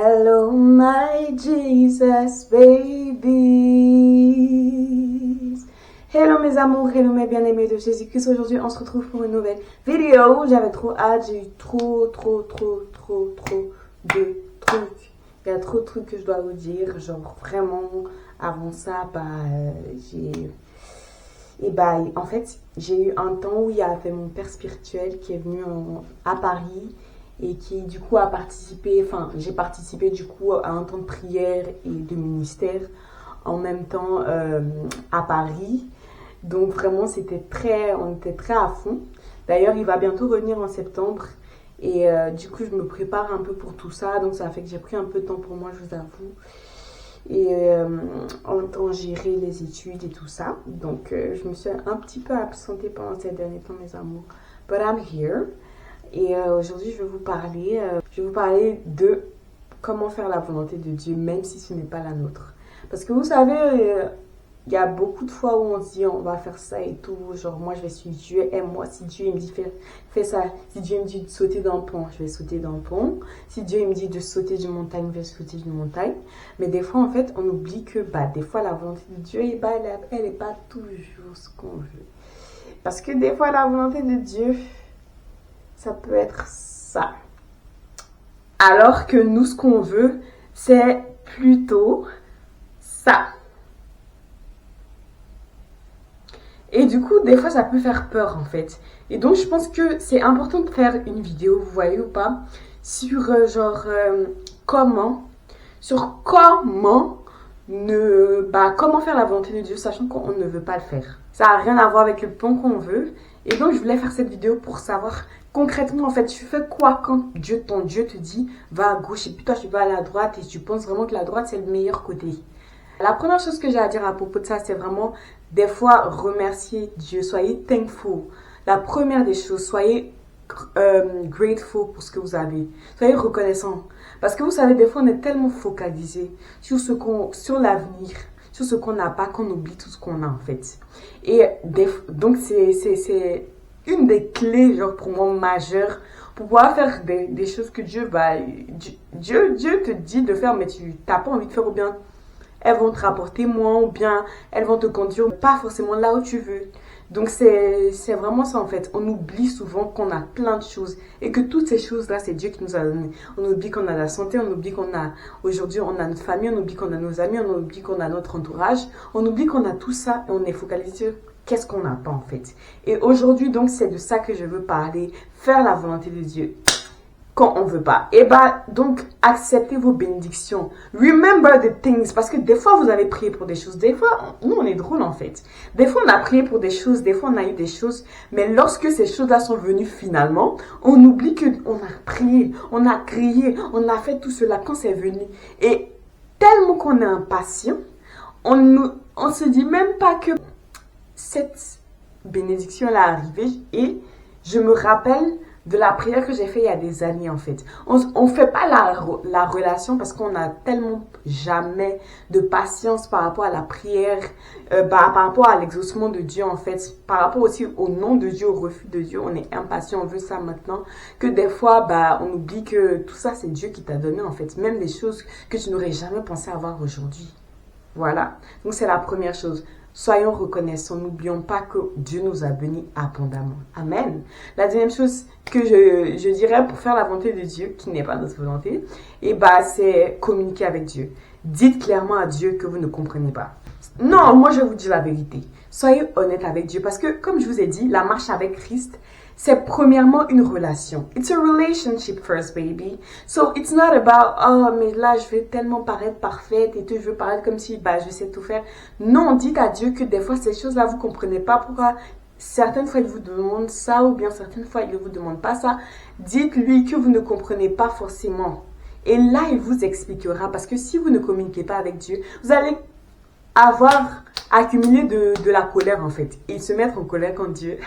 Hello my Jesus babies. Hello mes amours, hello mes bien-aimés de Jésus-Christ. Aujourd'hui on se retrouve pour une nouvelle vidéo. J'avais trop hâte, j'ai eu trop de trucs. Il y a trop de trucs que je dois vous dire. Genre vraiment, avant ça, en fait, j'ai eu un temps où il y avait mon père spirituel qui est venu à Paris et qui du coup a participé, j'ai participé du coup à un temps de prière et de ministère en même temps à Paris. Donc vraiment, on était très à fond. D'ailleurs, il va bientôt revenir en septembre et du coup, je me prépare un peu pour tout ça. Donc ça fait que j'ai pris un peu de temps pour moi, je vous avoue. Et en même temps gérer les études et tout ça. Donc je me suis un petit peu absentée pendant ces derniers temps, mes amours. But I'm here. Et aujourd'hui je vais vous parler de comment faire la volonté de Dieu, même si ce n'est pas la nôtre. Parce que vous savez, il y a beaucoup de fois où on se dit on va faire ça et tout. Genre moi je vais suivre Dieu, aime-moi. Si Dieu il me dit fais ça, si Dieu il me dit de sauter dans le pont, je vais sauter dans le pont. Si Dieu il me dit de sauter d'une montagne, je vais sauter d'une montagne. Mais des fois en fait on oublie que des fois la volonté de Dieu elle n'est pas toujours ce qu'on veut. Parce que des fois la volonté de Dieu, ça peut être ça. Alors que nous, ce qu'on veut, c'est plutôt ça. Et du coup, des fois, ça peut faire peur, en fait. Et donc, je pense que c'est important de faire une vidéo, vous voyez ou pas, sur comment comment faire la volonté de Dieu, sachant qu'on ne veut pas le faire. Ça n'a rien à voir avec le plan qu'on veut. Et donc, je voulais faire cette vidéo pour savoir concrètement, en fait, tu fais quoi quand ton Dieu te dit va à gauche et puis toi, tu vas à la droite et tu penses vraiment que la droite, c'est le meilleur côté. La première chose que j'ai à dire à propos de ça, c'est vraiment des fois remercier Dieu. Soyez thankful. La première des choses, soyez grateful pour ce que vous avez. Soyez reconnaissant. Parce que vous savez, des fois, on est tellement focalisé sur l'avenir, sur ce qu'on n'a pas, qu'on oublie tout ce qu'on a en fait. Et donc, c'est une des clés, genre pour moi, majeures pour pouvoir faire des choses que Dieu te dit de faire, mais tu n'as pas envie de faire, ou bien elles vont te rapporter moins, ou bien elles vont te conduire pas forcément là où tu veux. Donc c'est vraiment ça en fait. On oublie souvent qu'on a plein de choses et que toutes ces choses-là, c'est Dieu qui nous a donné. On oublie qu'on a la santé, on oublie aujourd'hui on a notre famille, on oublie qu'on a nos amis, on oublie qu'on a notre entourage, on oublie qu'on a tout ça et on est focalisé sur qu'est-ce qu'on n'a pas en fait. Et aujourd'hui donc c'est de ça que je veux parler, faire la volonté de Dieu quand on veut pas. Et donc acceptez vos bénédictions. Remember the things, parce que des fois vous avez prié pour des choses, des fois nous on est drôle en fait. Des fois on a prié pour des choses, des fois on a eu des choses, mais lorsque ces choses-là sont venues finalement, on oublie que on a prié, on a crié, on a fait tout cela quand c'est venu. Et tellement qu'on est impatient, on se dit même pas que cette bénédiction là est arrivée. Et je me rappelle de la prière que j'ai fait il y a des années en fait. On fait pas la relation parce qu'on a tellement jamais de patience par rapport à la prière, par rapport à l'exaucement de Dieu en fait, par rapport aussi au nom de Dieu, au refus de Dieu. On est impatient, on veut ça maintenant, que des fois on oublie que tout ça c'est Dieu qui t'a donné en fait, même des choses que tu n'aurais jamais pensé avoir aujourd'hui. Voilà, donc c'est la première chose. Soyons reconnaissants, n'oublions pas que Dieu nous a bénis abondamment. Amen. La deuxième chose que je dirais pour faire la volonté de Dieu, qui n'est pas notre volonté, c'est communiquer avec Dieu. Dites clairement à Dieu que vous ne comprenez pas. Non, moi je vous dis la vérité. Soyez honnête avec Dieu parce que, comme je vous ai dit, la marche avec Christ, c'est premièrement une relation. It's a relationship first, baby. So, it's not about, oh, mais là, je vais tellement paraître parfaite et tout, je veux paraître comme si, je sais tout faire. Non, dites à Dieu que des fois, ces choses-là, vous comprenez pas pourquoi certaines fois, il vous demande ça ou bien certaines fois, il ne vous demande pas ça. Dites-lui que vous ne comprenez pas forcément. Et là, il vous expliquera parce que si vous ne communiquez pas avec Dieu, vous allez avoir accumulé de la colère en fait. Et se mettre en colère contre Dieu,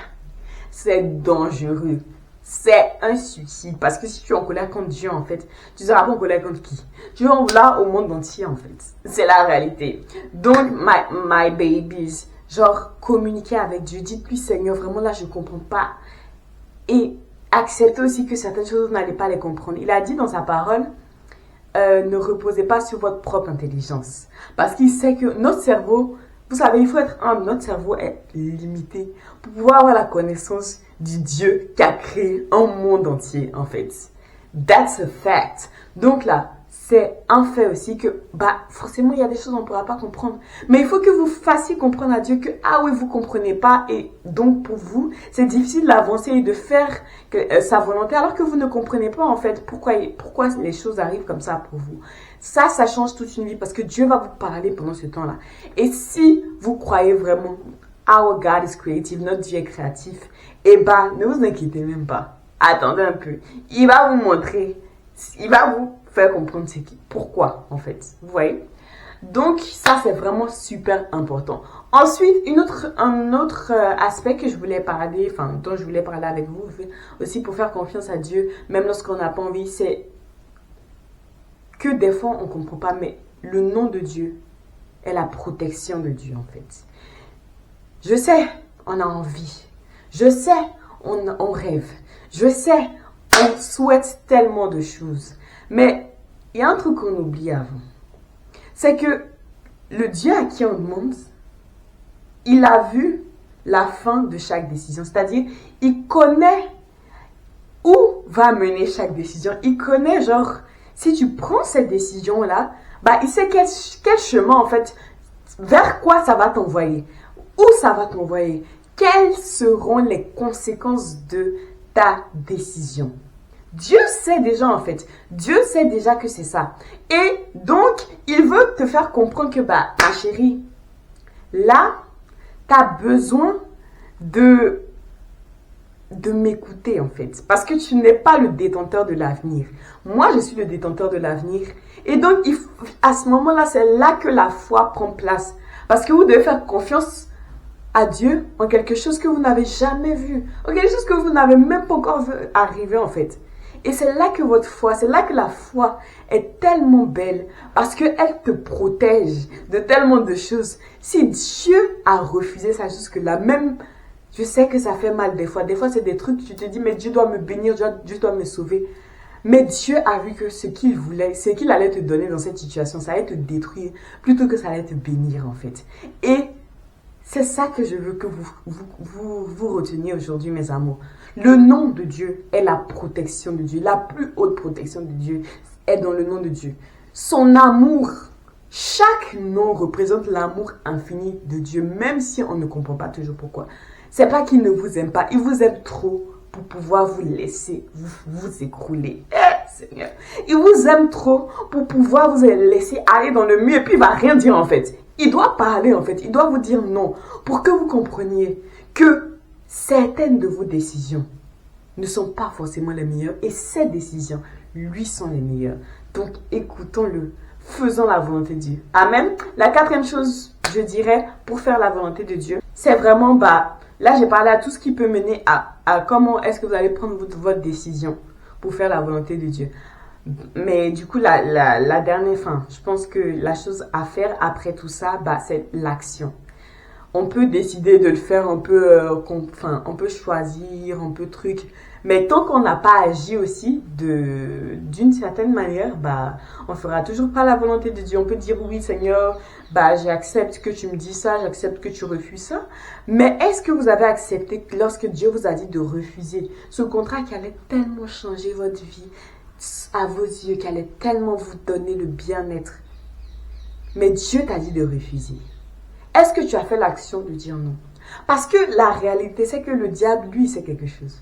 c'est dangereux. C'est un suicide. Parce que si tu es en colère contre Dieu, en fait, tu seras pas en colère contre qui? Tu es là au monde entier, en fait. C'est la réalité. Donc, my babies, genre, communiquez avec Dieu. Dites-lui, Seigneur, vraiment là, je comprends pas. Et acceptez aussi que certaines choses, vous n'allez pas les comprendre. Il a dit dans sa parole, ne reposez pas sur votre propre intelligence. Parce qu'il sait que notre cerveau, vous savez, il faut être humble, notre cerveau est limité pour pouvoir avoir la connaissance du Dieu qui a créé un monde entier, en fait. That's a fact. Donc là, c'est un fait aussi que, forcément, il y a des choses qu'on ne pourra pas comprendre. Mais il faut que vous fassiez comprendre à Dieu que, ah oui, vous ne comprenez pas. Et donc, pour vous, c'est difficile d'avancer et de faire sa volonté alors que vous ne comprenez pas, en fait, pourquoi les choses arrivent comme ça pour vous. Ça change toute une vie parce que Dieu va vous parler pendant ce temps-là. Et si vous croyez vraiment, our God is creative, notre Dieu est créatif, ne vous inquiétez même pas. Attendez un peu. Il va vous montrer, il va vous faire comprendre pourquoi, en fait. Vous voyez? Donc, ça, c'est vraiment super important. Ensuite, un autre aspect que je voulais parler, dont je voulais parler avec vous, aussi pour faire confiance à Dieu, même lorsqu'on n'a pas envie, c'est que des fois, on ne comprend pas, mais le nom de Dieu est la protection de Dieu, en fait. Je sais, on a envie. Je sais, on rêve. Je sais, on souhaite tellement de choses. Mais il y a un truc qu'on oublie avant. C'est que le Dieu à qui on demande, il a vu la fin de chaque décision. C'est-à-dire, il connaît où va mener chaque décision. Il connaît, genre, si tu prends cette décision-là, il sait quel chemin, en fait, vers quoi ça va t'envoyer. Où ça va t'envoyer. Quelles seront les conséquences de ta décision. Dieu sait déjà, en fait. Dieu sait déjà que c'est ça. Et donc, il veut te faire comprendre que, ma chérie, là, tu as besoin de m'écouter, en fait. Parce que tu n'es pas le détenteur de l'avenir. Moi, je suis le détenteur de l'avenir. Et donc, à ce moment-là, c'est là que la foi prend place. Parce que vous devez faire confiance à Dieu en quelque chose que vous n'avez jamais vu. En quelque chose que vous n'avez même pas encore vu arriver, en fait. Et c'est là que votre foi, c'est là que la foi est tellement belle parce qu'elle te protège de tellement de choses. Si Dieu a refusé ça jusque-là, même, je sais que ça fait mal des fois. Des fois, c'est des trucs, tu te dis, mais Dieu doit me bénir, Dieu doit me sauver. Mais Dieu a vu que ce qu'il voulait, ce qu'il allait te donner dans cette situation, ça allait te détruire plutôt que ça allait te bénir, en fait. Et c'est ça que je veux que vous reteniez aujourd'hui, mes amours. Le nom de Dieu est la protection de Dieu. La plus haute protection de Dieu est dans le nom de Dieu. Son amour, chaque nom représente l'amour infini de Dieu, même si on ne comprend pas toujours pourquoi. C'est pas qu'il ne vous aime pas, il vous aime trop pour pouvoir vous laisser vous écrouler. Seigneur, il vous aime trop pour pouvoir vous laisser aller dans le mur et puis il va rien dire, en fait. Il doit parler, en fait. Il doit vous dire non pour que vous compreniez que certaines de vos décisions ne sont pas forcément les meilleures et ces décisions, lui, sont les meilleures. Donc, écoutons-le. Faisons la volonté de Dieu. Amen. La quatrième chose, je dirais, pour faire la volonté de Dieu, c'est vraiment, là, j'ai parlé à tout ce qui peut mener à comment est-ce que vous allez prendre votre décision pour faire la volonté de Dieu. Mais du coup, la dernière, je pense que la chose à faire après tout ça, c'est l'action. On peut décider de le faire, on peut choisir, on peut truc. Mais tant qu'on n'a pas agi aussi d'une certaine manière, on fera toujours pas la volonté de Dieu. On peut dire oui, Seigneur, j'accepte que tu me dis ça, j'accepte que tu refuses ça. Mais est-ce que vous avez accepté lorsque Dieu vous a dit de refuser ce contrat qui allait tellement changer votre vie à vos yeux, qui allait tellement vous donner le bien-être? Mais Dieu t'a dit de refuser. Est-ce que tu as fait l'action de dire non? Parce que la réalité, c'est que le diable, lui, c'est quelque chose.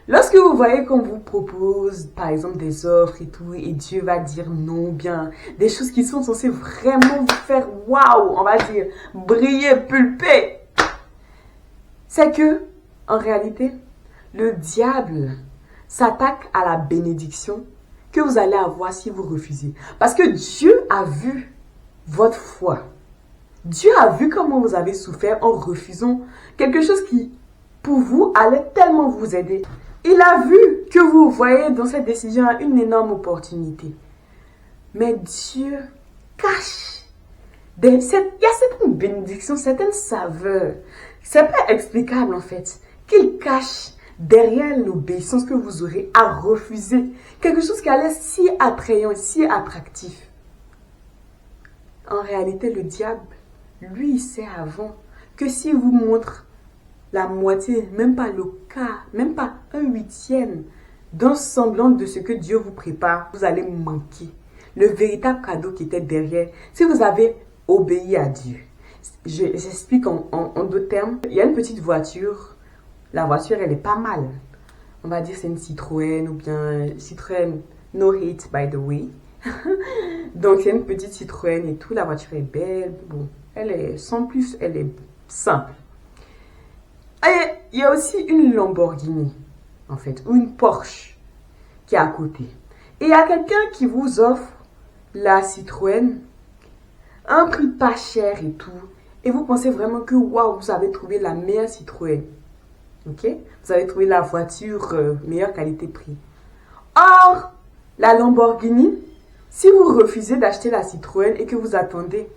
Lorsque vous voyez qu'on vous propose, par exemple, des offres et tout, et Dieu va dire non, bien, des choses qui sont censées vraiment vous faire waouh, on va dire, briller, pulper, c'est que, en réalité, le diable s'attaque à la bénédiction que vous allez avoir si vous refusez. Parce que Dieu a vu votre foi. Dieu a vu comment vous avez souffert en refusant quelque chose qui, pour vous, allait tellement vous aider. Il a vu que vous voyez dans cette décision une énorme opportunité. Mais Dieu cache. Il y a certaines bénédictions, certaines saveurs. C'est pas explicable en fait. Qu'il cache derrière l'obéissance que vous aurez à refuser quelque chose qui a l'air si attrayant, si attractif, en réalité, le diable, lui, il sait avant que s'il vous montre la moitié, même pas le quart, même pas un huitième d'un semblant de ce que Dieu vous prépare, vous allez manquer le véritable cadeau qui était derrière. Si vous avez obéi à Dieu, j'explique en d'autres termes. Il y a une petite voiture. La voiture, elle est pas mal. On va dire c'est une Citroën ou bien Citroën No Hate by the way. Donc c'est une petite Citroën et tout. La voiture est belle. Bon, elle est sans plus, elle est simple. Et il y a aussi une Lamborghini, en fait, ou une Porsche qui est à côté. Et il y a quelqu'un qui vous offre la Citroën, un prix pas cher et tout. Et vous pensez vraiment que, waouh, vous avez trouvé la meilleure Citroën. Ok? Vous avez trouvé la voiture meilleure qualité-prix. Or, la Lamborghini, si vous refusez d'acheter la Citroën et que vous attendez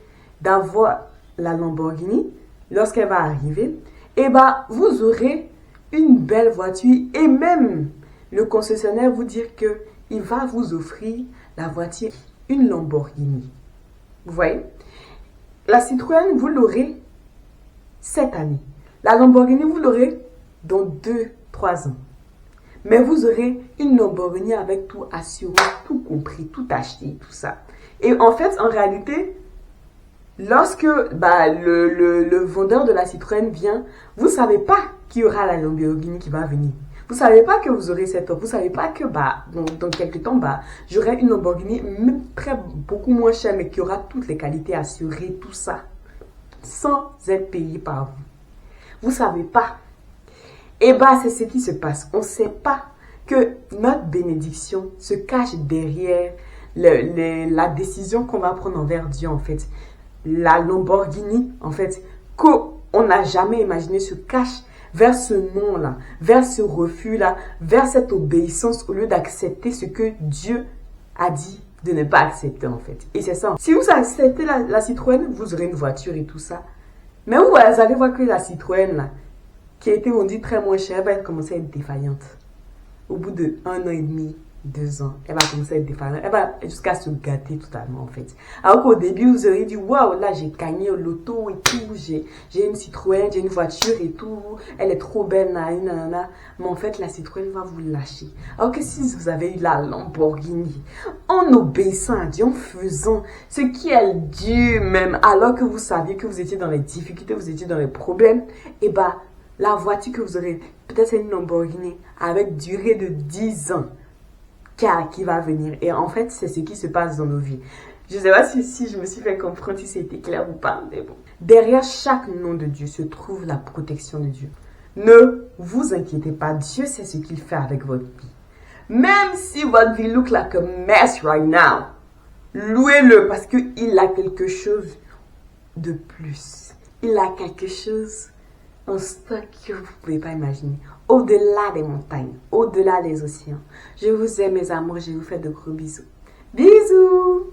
d'avoir la Lamborghini, lorsqu'elle va arriver, eh ben, vous aurez une belle voiture et même le concessionnaire vous dire qu'il va vous offrir la voiture, une Lamborghini. Vous voyez? La Citroën, vous l'aurez cette année. La Lamborghini, vous l'aurez dans 2-3 ans. Mais vous aurez une Lamborghini avec tout assuré, tout compris, tout acheté, tout ça. Et en fait, en réalité, lorsque le vendeur de la Citroën vient, vous ne savez pas qu'il y aura la Lamborghini qui va venir. Vous ne savez pas que vous aurez cette offre. Vous ne savez pas que dans quelques temps, j'aurai une Lamborghini même beaucoup moins chère, mais qui aura toutes les qualités assurées, tout ça, sans être payé par vous. Vous ne savez pas. Et c'est ce qui se passe. On ne sait pas que notre bénédiction se cache derrière la décision qu'on va prendre envers Dieu, en fait. La Lamborghini, en fait, qu'on n'a jamais imaginé se cache vers ce nom-là, vers ce refus-là, vers cette obéissance au lieu d'accepter ce que Dieu a dit de ne pas accepter, en fait. Et c'est ça. Si vous acceptez la Citroën, vous aurez une voiture et tout ça. Mais vous allez voir que la Citroën, là, qui a été vendue très moins cher, va commencer à être défaillante. Au bout de 1 an et demi, 2 ans, elle va commencer à être défaillante. Elle va jusqu'à se gâter totalement, en fait. Alors qu'au début, vous aurez dit, waouh, là, j'ai gagné au loto et tout, j'ai une Citroën, j'ai une voiture et tout, elle est trop belle, nanana. Mais en fait, la Citroën va vous lâcher. Alors que si vous avez eu la Lamborghini, en obéissant à Dieu, en faisant ce qui est Dieu même, alors que vous saviez que vous étiez dans les difficultés, vous étiez dans les problèmes, et la voiture que vous aurez, peut-être c'est une Lamborghini avec durée de 10 ans qui va venir. Et en fait, c'est ce qui se passe dans nos vies. Je ne sais pas si je me suis fait comprendre, si c'était clair ou pas, mais bon. Derrière chaque nom de Dieu se trouve la protection de Dieu. Ne vous inquiétez pas, Dieu sait ce qu'il fait avec votre vie. Même si votre vie look like a mess right now, louez-le parce qu'il a quelque chose de plus. Il a quelque chose en stock que vous ne pouvez pas imaginer. Au-delà des montagnes, au-delà des océans. Je vous aime mes amours, je vous fais de gros bisous. Bisous!